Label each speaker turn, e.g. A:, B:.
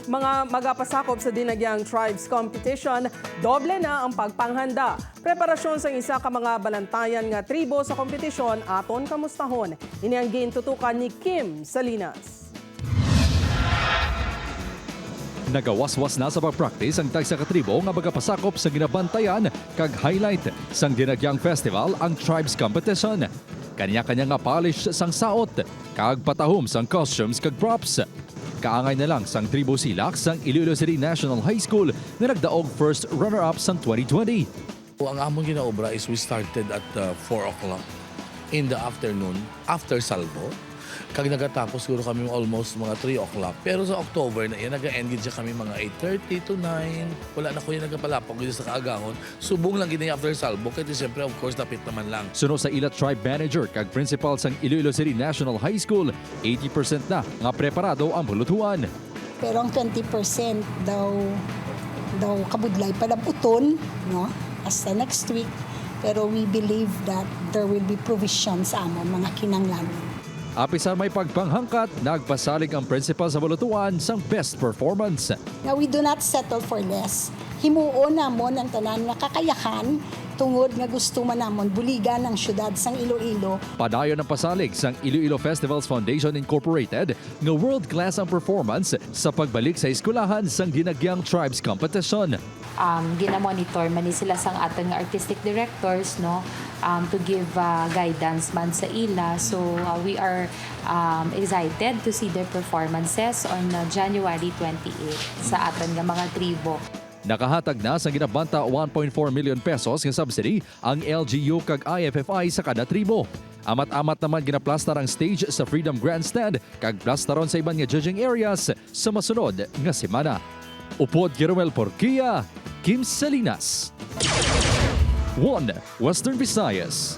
A: Mga magapasakop sa Dinagyang Tribes Competition, doble na ang pagpanghanda. Preparasyon sa isa ka mga balantayan nga tribo sa kompetisyon, aton kamustahon. Ini ang gintutukan ni Kim Salinas.
B: Nagawaswas na sa pag-practice ang tagsa katribo nga magapasakop sa ginabantayan kag highlight sang Dinagyang Festival ang Tribes Competition. Kanya-kanya nga polish sang saot, kag patahom sang costumes kag props. Kaangay na lang sang Tribu Silak sang Iloilo City National High School na nagdaog first runner-up sang 2020.
C: Ang among ginaobra is we started at 4 o'clock in the afternoon after salvo. Kag nagatapos siguro kami almost mga 3 o'clock. Pero sa October na yan, nag-engage kami mga 8:30 to 9. Wala na ko yung nagapalapag dito sa kaagahon. Subong lang gina after salvo. Kaya siyempre, of course, napit naman lang.
B: Suno sa ila tribe manager kag principal sang Iloilo City National High School, 80% na nga preparado ang bulutuan.
D: Pero ang 20% daw kabudlay palabuton, no? Hasta next week. Pero we believe that there will be provisions sa amon mga kinanglanon.
B: Apisan may pagpanghangkat, nagpasalig ang principal sa bulutuan sang best performance.
D: Now, we do not settle for less. Himuon namon ang tanan nga kakayahan tungod nga gusto man namon buligan ang syudad sang Iloilo.
B: Padayon ang pasalig sang Iloilo Festivals Foundation Incorporated nga world-class ang performance sa pagbalik sa eskwelahan sang Dinagyang Tribes Competition.
E: Ginamonitor man ni sila sang ating artistic directors, no, to give guidance man sa ila. So we are excited to see their performances on January 28 sa aton nga mga tribo.
B: Nakahatag na sa ginabanta 1.4 million pesos nga subsidy ang LGU kag IFFI sa kada tribo. Amat-amat naman ginaplastar ang stage sa Freedom Grandstand kag plastaron sa iban nga judging areas sa masunod nga semana. Upod Jeromel Porquia, Kim Salinas. 1 Western Visayas.